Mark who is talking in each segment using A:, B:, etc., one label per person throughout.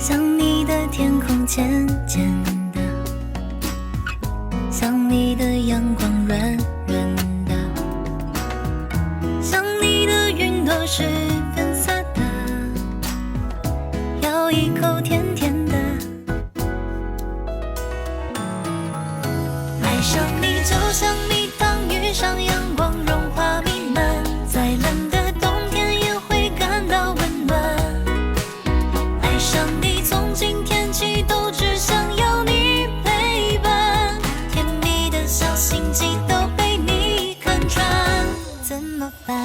A: 想你的天空渐渐的，想你的阳光软软的，想你的云朵是粉色的，咬一口甜甜的。爱上你就像蜜糖遇上阳光融化弥漫，再冷的冬天也会感到温暖。爱上你从今天起都只想要你陪伴，甜蜜的小心机都被你看穿，怎么办？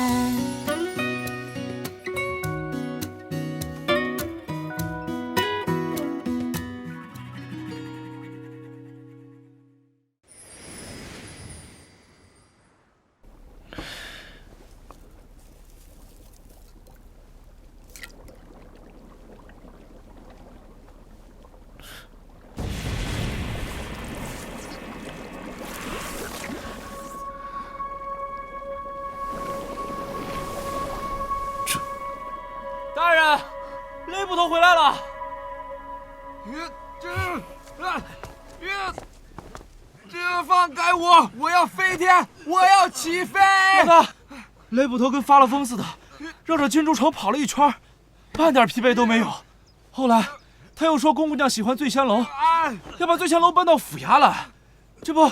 B: 大人，雷捕头回来了。
C: 放开我！我要飞天！我要起飞！
B: 老大，雷捕头跟发了疯似的，绕着金猪城跑了一圈，半点疲惫都没有。后来他又说宫姑娘喜欢醉仙楼，要把醉仙楼搬到府衙来，这不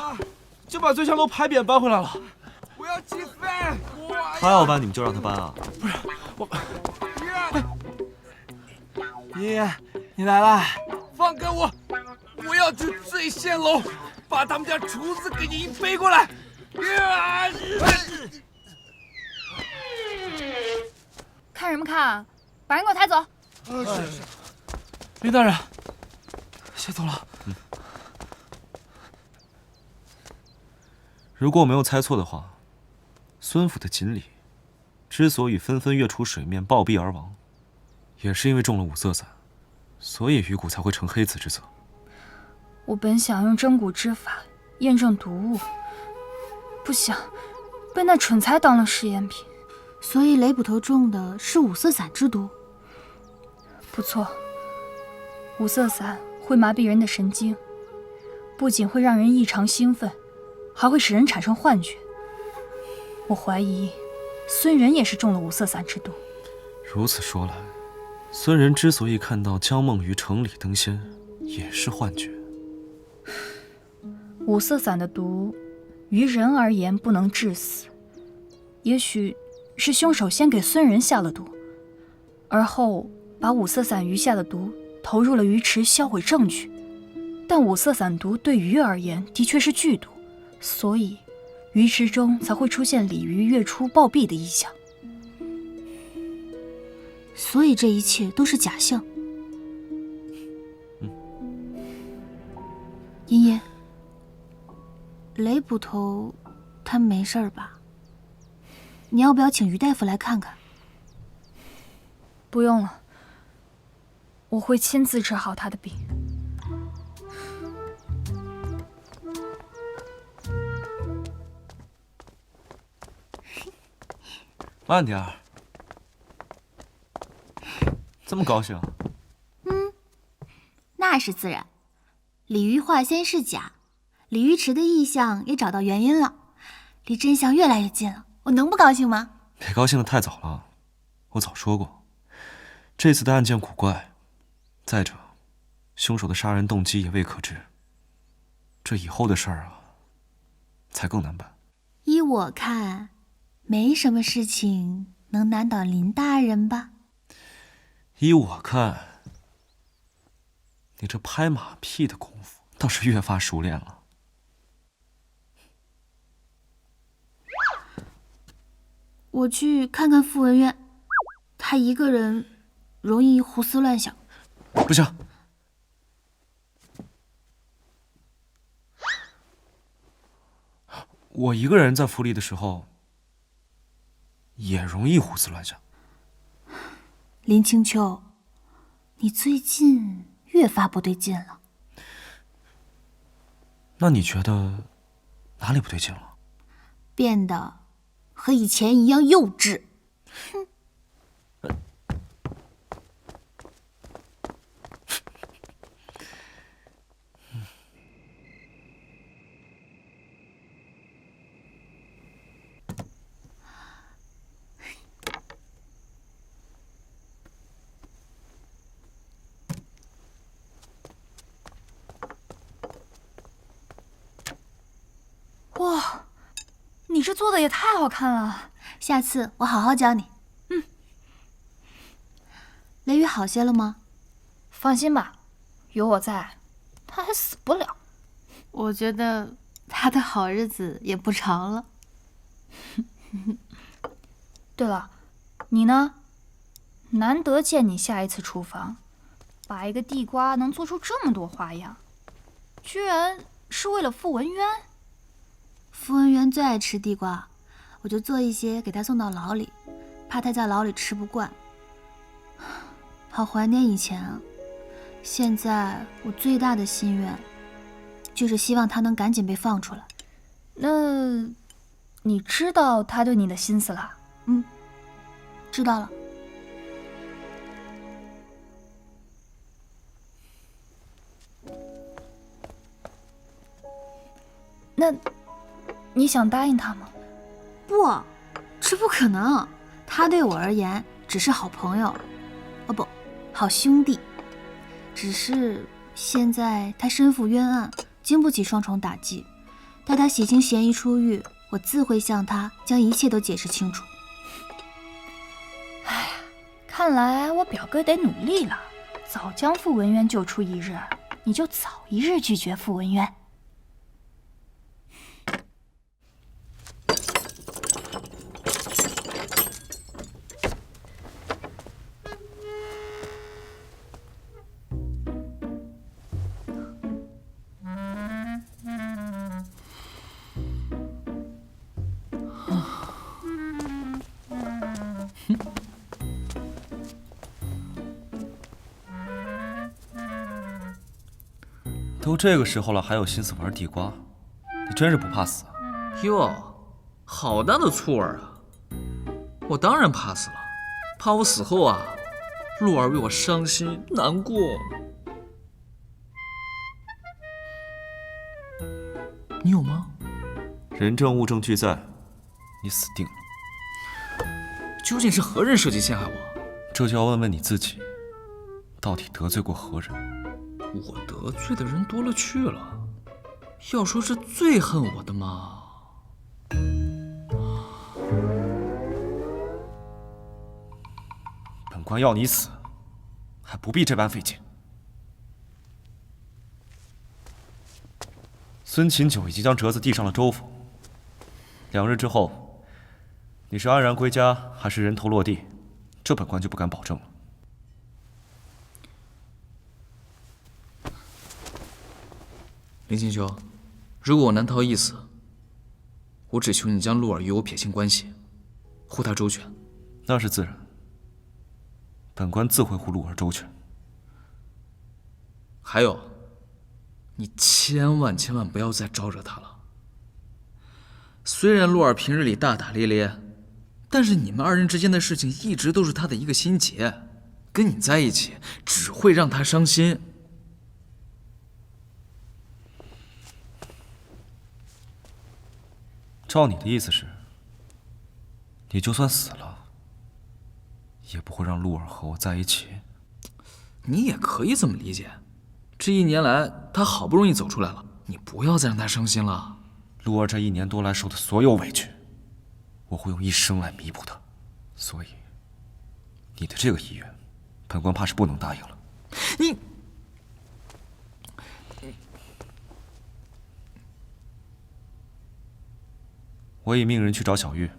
B: 就把醉仙楼牌匾搬回来了。
C: 我要起飞！
D: 他要搬你们就让他搬啊！
B: 不是我，
C: 爷爷，你来了！放开我！我要去醉仙楼，把他们家厨子给你背过来！
E: 看什么看？把人给我抬走！
B: 林大人，先走了。
D: 如果我没有猜错的话，孙府的锦鲤之所以纷纷跃出水面暴毙而亡，也是因为中了五色散，所以鱼骨才会成黑子之色。
E: 我本想用真骨之法验证毒物，不想被那蠢材当了试验品。
F: 所以雷捕头中的是五色散之毒。
E: 不错，五色散会麻痹人的神经，不仅会让人异常兴奋，还会使人产生幻觉。我怀疑孙仁也是中了五色散之毒。
D: 如此说来，孙仁之所以看到江梦于城里登仙，也是幻觉。
E: 五色散的毒，于人而言不能致死，也许是凶手先给孙仁下了毒，而后把五色散余下的毒投入了鱼池，销毁证据。但五色散毒对鱼而言的确是剧毒，所以鱼池中才会出现鲤鱼跃出暴毙的异象。
F: 所以这一切都是假象。爷爷，雷捕头他没事吧？你要不要请于大夫来看看？
E: 不用了，我会亲自治好他的病。
D: 慢点儿，这么高兴？
F: 那是自然。鲤鱼化仙是假，鲤鱼池的异象也找到原因了，离真相越来越近了，我能不高兴吗？
D: 别高兴得太早了，我早说过，这次的案件古怪，再者，凶手的杀人动机也未可知，这以后的事儿啊，才更难办。
F: 依我看，没什么事情能难倒林大人吧？
D: 依我看，你这拍马屁的功夫倒是越发熟练了。
F: 我去看看傅文渊，他一个人容易胡思乱想。
D: 不行，我一个人在府里的时候，也容易胡思乱想。
F: 林清秋，你最近越发不对劲了。
D: 那你觉得哪里不对劲了？
F: 变得和以前一样幼稚。哼。
E: 这做的也太好看了，
F: 下次我好好教你。雷雨好些了吗？
E: 放心吧，有我在，他还死不了。
F: 我觉得他的好日子也不长了。
E: 对了，你呢？难得见你下一次厨房，把一个地瓜能做出这么多花样，居然是为了傅文渊。
F: 傅文渊最爱吃地瓜，我就做一些给他送到牢里，怕他在牢里吃不惯。好怀念以前啊！现在我最大的心愿，就是希望他能赶紧被放出来。
E: 那，你知道他对你的心思了？
F: 知道了。
E: 那，你想答应他吗？
F: 不，这不可能。他对我而言只是好朋友，哦不，好兄弟。只是现在他身负冤案，经不起双重打击。待他洗清嫌疑出狱，我自会向他将一切都解释清楚。
E: 哎呀，看来我表哥得努力了，早将傅文渊救出一日，你就早一日拒绝傅文渊。
D: 都这个时候了，还有心思玩地瓜，你真是不怕死啊！
B: 哟，好大的醋儿啊！我当然怕死了，怕我死后啊，鹿儿为我伤心难过。你有吗？
D: 人证物证俱在，你死定了。
B: 究竟是何人设计陷害我？
D: 这就要问问你自己，到底得罪过何人？
B: 我得罪的人多了去了，要说是最恨我的嘛，
D: 本官要你死，还不必这般费劲。孙秦九已经将折子递上了州府，2日之后，你是安然归家，还是人头落地，这本官就不敢保证了。
B: 林清秋，如果我难逃一死，我只求你将陆儿与我撇清关系，护她周全。
D: 那是自然，本官自会护陆儿周全。
B: 还有，你千万不要再招惹她了。虽然陆儿平日里大大咧咧，但是你们2人之间的事情一直都是她的一个心结，跟你在一起只会让她伤心。
D: 照你的意思是，你就算死了，也不会让陆儿和我在一起？
B: 你也可以这么理解，这1年来她好不容易走出来了，你不要再让她伤心了。
D: 陆儿这1年多来受的所有委屈，我会用一生来弥补她。所以，你的这个意愿，本官怕是不能答应了。
B: 你。
D: 我已命人去找小玉，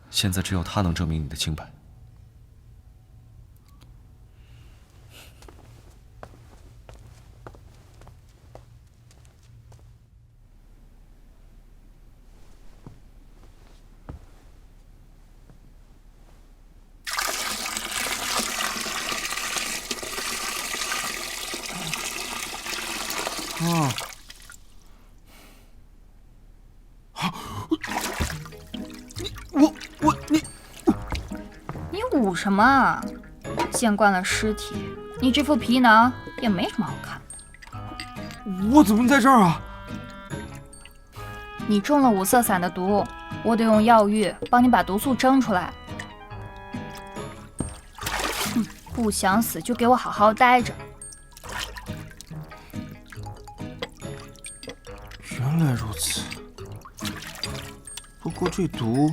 D: 现在只有他能证明你的清白。
E: 你捂什么啊？见惯了尸体，你这副皮囊也没什么好看的。
C: 我怎么在这儿啊？
E: 你中了五色散的毒，我得用药浴帮你把毒素蒸出来。不想死就给我好好待着。
C: 原来如此。过这毒，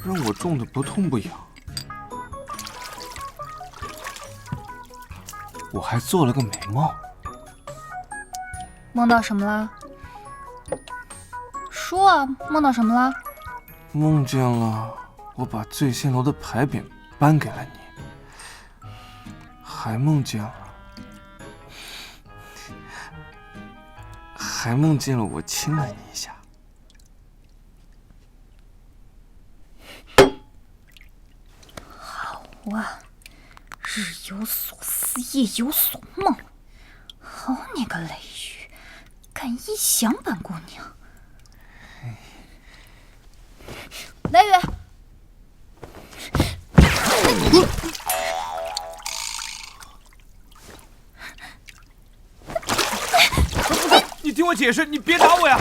C: 让我中的不痛不痒。我还做了个美梦。
E: 梦到什么了？说啊，梦到什么了？
C: 梦见了我把醉仙楼的牌匾颁给了你，还梦见了我亲了你一下。
E: 好啊，日有所思，夜有所梦。好你个雷雨，敢一想本姑娘！雷雨，
B: 你听我解释，你别打我呀！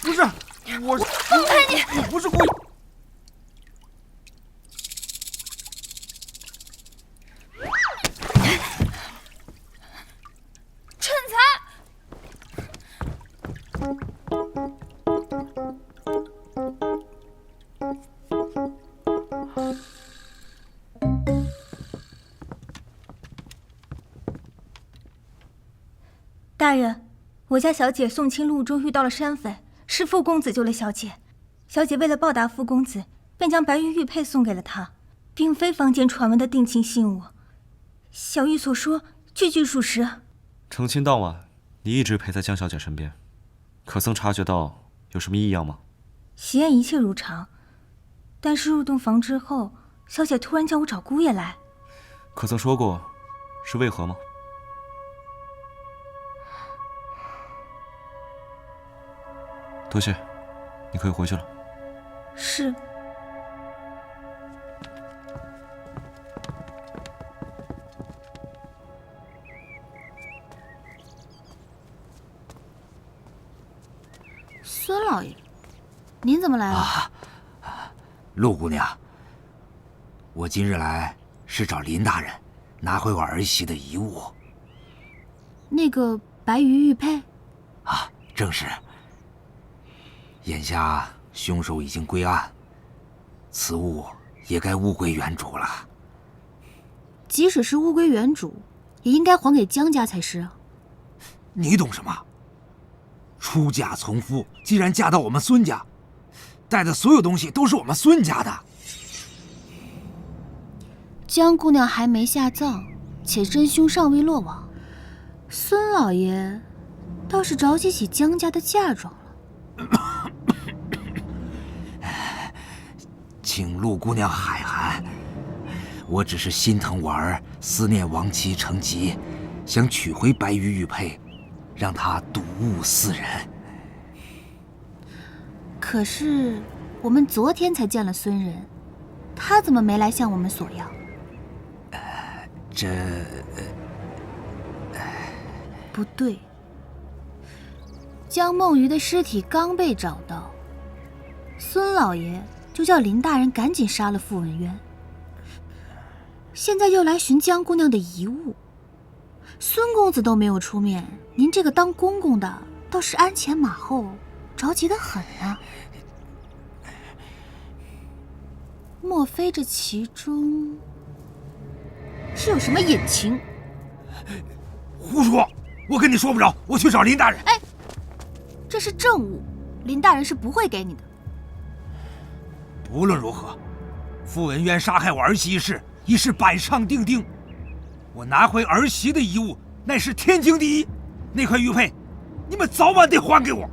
B: 不是，我不是故意。
E: 趁财！
G: 大人，我家小姐送亲路中遇到了山匪，是傅公子救了小姐。小姐为了报答傅公子，便将白玉玉佩送给了他，并非坊间传闻的定情信物。小玉所说句句属实。
D: 成亲当晚，你一直陪在江小姐身边，可曾察觉到有什么异样吗？
G: 喜宴一切如常，但是入洞房之后，小姐突然叫我找姑爷来。
D: 可曾说过是为何吗？多谢，你可以回去了。
G: 是。
F: 孙老爷，您怎么来了？
H: 陆姑娘，我今日来是找林大人拿回我儿媳的遗物。
F: 那个白玉玉佩？
H: 啊，正是。眼下凶手已经归案，此物也该物归原主了。
F: 即使是物归原主，也应该还给江家才是啊。
H: 你懂什么？出嫁从夫，既然嫁到我们孙家，带的所有东西都是我们孙家的。
F: 江姑娘还没下葬，且真凶尚未落网，孙老爷倒是着急起江家的嫁妆了。
H: 请陆姑娘海涵，我只是心疼我儿，思念亡妻成疾，想取回白玉玉佩，让她睹物思人。
F: 可是我们昨天才见了孙人，他怎么没来向我们索要？不对，江梦鱼的尸体刚被找到，孙老爷就叫林大人赶紧杀了傅文渊，现在又来寻江姑娘的遗物，孙公子都没有出面，您这个当公公的倒是鞍前马后，着急得很啊。莫非这其中是有什么隐情？
H: 胡说！我跟你说不着，我去找林大人。
F: 哎，这是证物，林大人是不会给你的。
H: 无论如何，傅文渊杀害我儿媳一事已是板上钉钉，我拿回儿媳的遗物乃是天经地义。那块玉佩，你们早晚得还给我。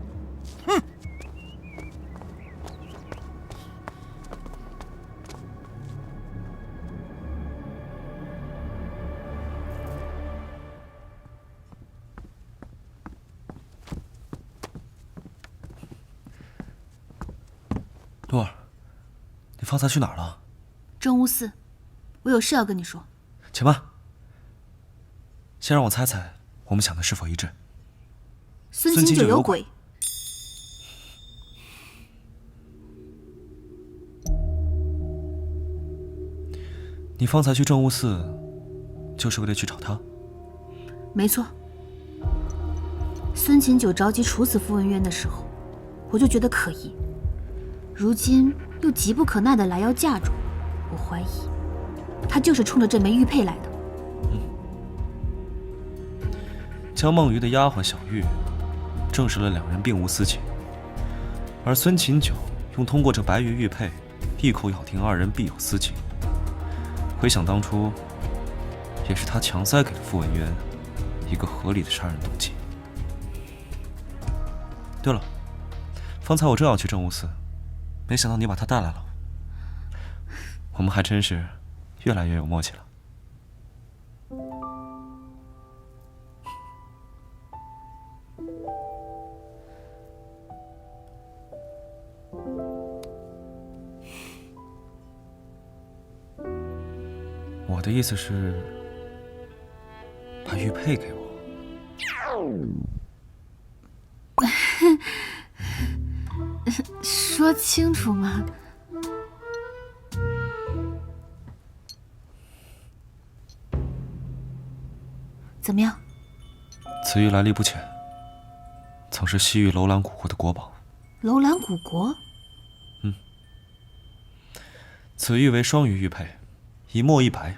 H: 哼！
D: 洛儿，你方才去哪儿了？
F: 真乌寺，我有事要跟你说。
D: 且慢，先让我猜猜，我们想的是否一致？
F: 孙清九有鬼。
D: 你方才去正悟寺，就是为了去找他？
F: 没错。孙清九着急处死傅文渊的时候，我就觉得可疑。如今又急不可耐的来要嫁妆，我怀疑他就是冲着这枚玉佩来的。
D: 江梦鱼的丫鬟小玉证实了两人并无私情，而孙琴九用通过这白玉玉佩，一口咬定二人必有私情。回想当初，也是他强塞给了傅文渊一个合理的杀人动机。对了，方才我正要去政务司，没想到你把他带来了。我们还真是越来越有默契了。我的意思是，把玉佩给我。
F: 说清楚嘛。怎么样？
D: 此玉来历不浅，曾是西域楼兰古国的国宝。
F: 楼兰古国？
D: 此玉为双鱼玉佩，一墨一白。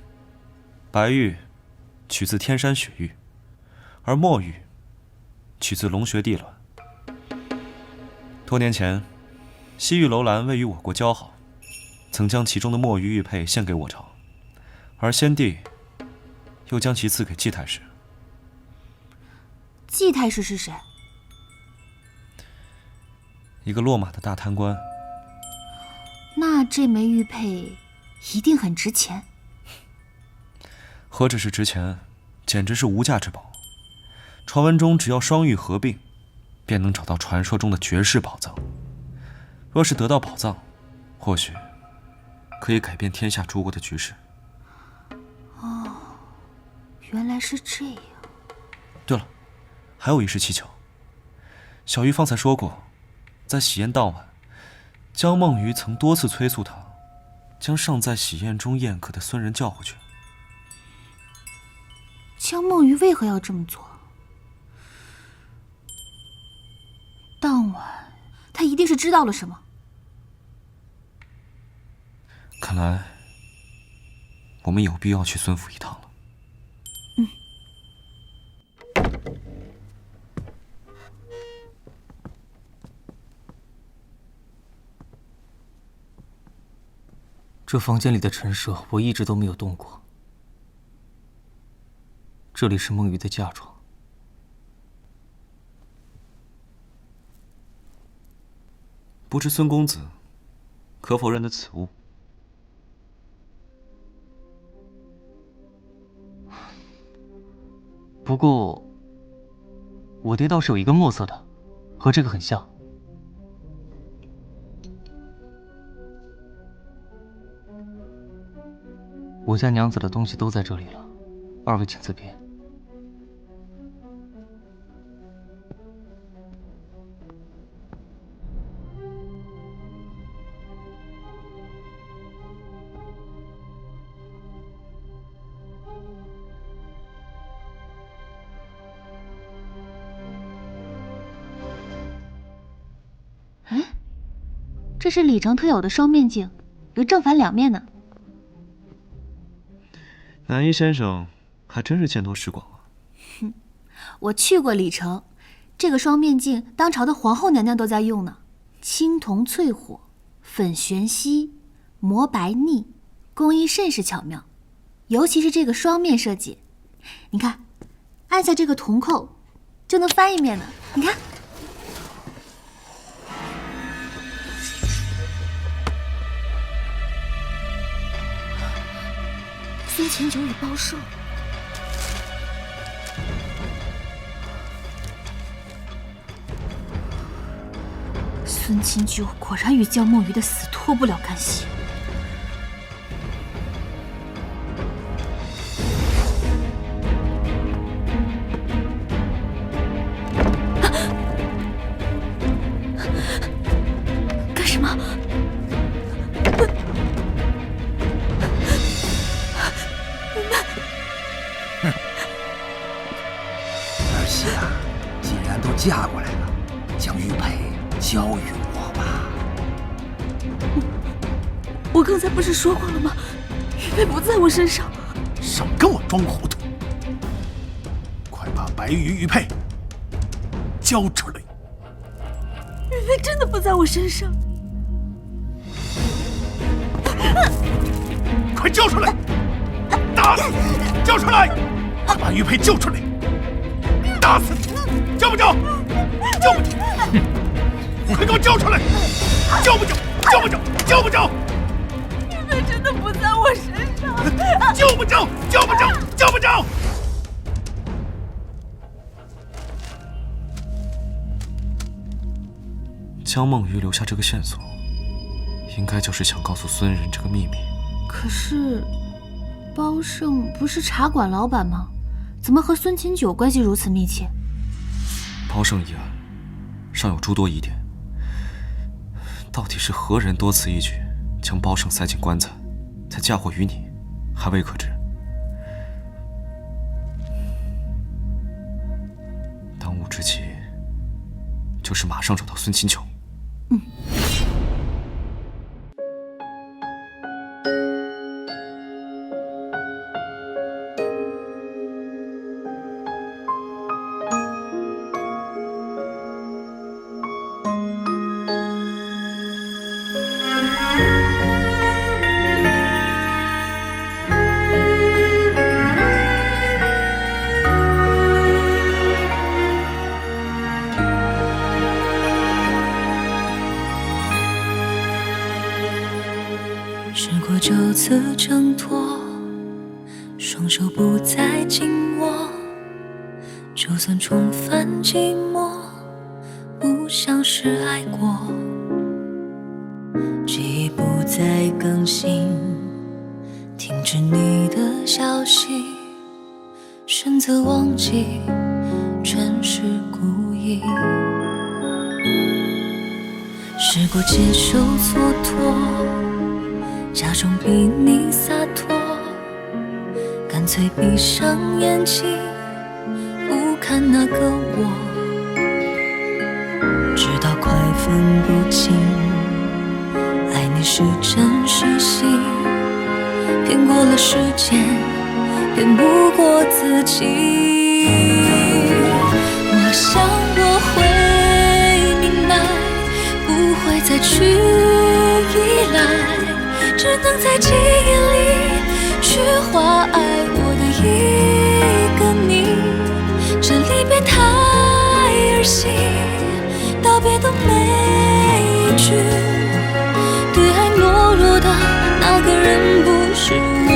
D: 白玉取自天山雪域，而墨玉取自龙穴地卵。多年前，西域楼兰为与我国交好，曾将其中的墨玉玉佩献给我朝，而先帝又将其赐给季太师。
F: 季太师是谁？
D: 一个落马的大贪官。
F: 那这枚玉佩一定很值钱。
D: 何止是值钱，简直是无价之宝。传闻中，只要双玉合并，便能找到传说中的绝世宝藏。若是得到宝藏，或许可以改变天下诸国的局势。
F: 哦，原来是这样。
D: 对了，还有一事蹊跷。小玉方才说过，在喜宴当晚，江梦鱼曾多次催促他，将尚在喜宴中宴客的孙人叫回去。
F: 江梦鱼为何要这么做？当晚他一定是知道了什么。
D: 看来我们有必要去孙府一趟了。
I: 这房间里的陈设我一直都没有动过。这里是梦鱼的嫁妆。
D: 不知孙公子可否认得此物？
I: 不过，我爹倒是有一个墨色的，和这个很像。我家娘子的东西都在这里了，二位请自便。
F: 这是李成特有的双面镜，有正反两面呢。
D: 南一先生还真是见多识广啊。
F: 我去过李城，这个双面镜当朝的皇后娘娘都在用呢。青铜淬火，粉玄锡，磨白腻，工艺甚是巧妙。尤其是这个双面设计，你看，按下这个铜扣就能翻一面呢。你看。孙琴九已报寿。孙琴九果然与江梦鱼的死脱不了干系。干什么？
H: 儿媳啊，既然都嫁过来了，将玉佩交予我吧。
G: 是说过了吗？玉佩不在我身上。
J: 少跟我装糊涂！快把白玉玉佩交出来！
G: 玉佩真的不在我身上。
J: 快交出来！打死！交出来！快把玉佩救出来！打死你！交不交？交不交？快给我交出来！交不交？交不交？交不交？
G: 玉佩真的不在我身上。
J: 交不交？交不交？交不交？
D: 江梦鱼留下这个线索，应该就是想告诉孙仁这个秘密。
F: 可是，包胜不是茶馆老板吗？怎么和孙琴九关系如此密切？
D: 包胜一案尚有诸多疑点，到底是何人多此一举将包胜塞进棺材，再嫁祸于你，还未可知。当务之急就是马上找到孙琴九。
A: 试过9次挣脱，双手不再紧握，就算重返寂寞，不像是爱过。记忆不再更新，停止你的消息，选择忘记，全是故意。试过接受蹉跎，假装比你洒脱，干脆闭上眼睛，不看那个我，直到快分不清，爱你是真是戏，骗过了时间，骗不过自己。我想我会明白，不会再去依赖，只能在记忆里去画爱我的一个你。这离别太儿戏，道别的每一句，对爱懦弱的那个人不是我，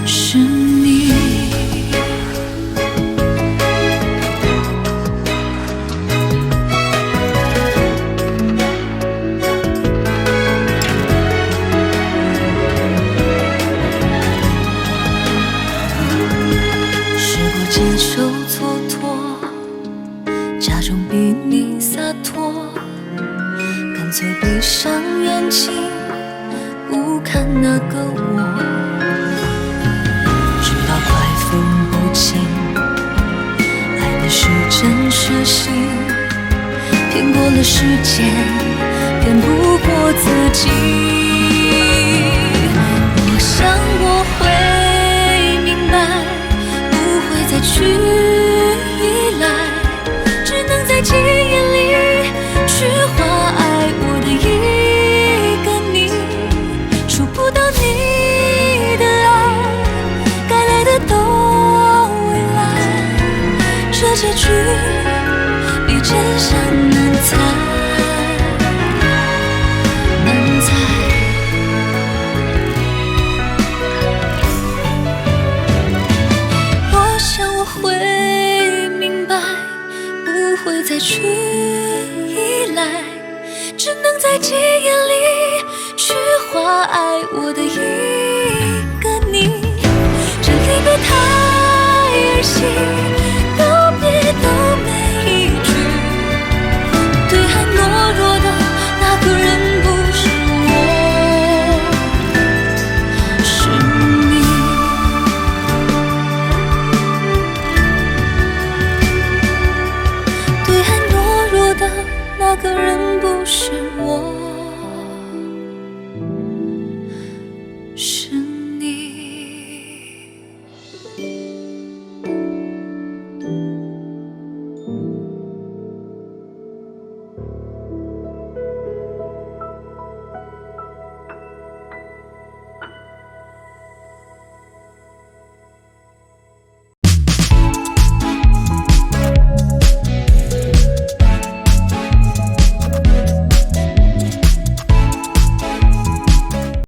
A: 是你。接受蹉跎，假装比你洒脱，干脆闭上眼睛，不看那个我，直到快分不清，爱你是真是戏，骗过了时间，骗不过自己。我想我会明白，再去依赖，只能在记忆里去画爱我的一个你。触不到你的爱，该来的都未来，这结局比真相难猜，难猜。会再去依赖，只能在记忆里去画爱我的一个你。这离别太儿戏，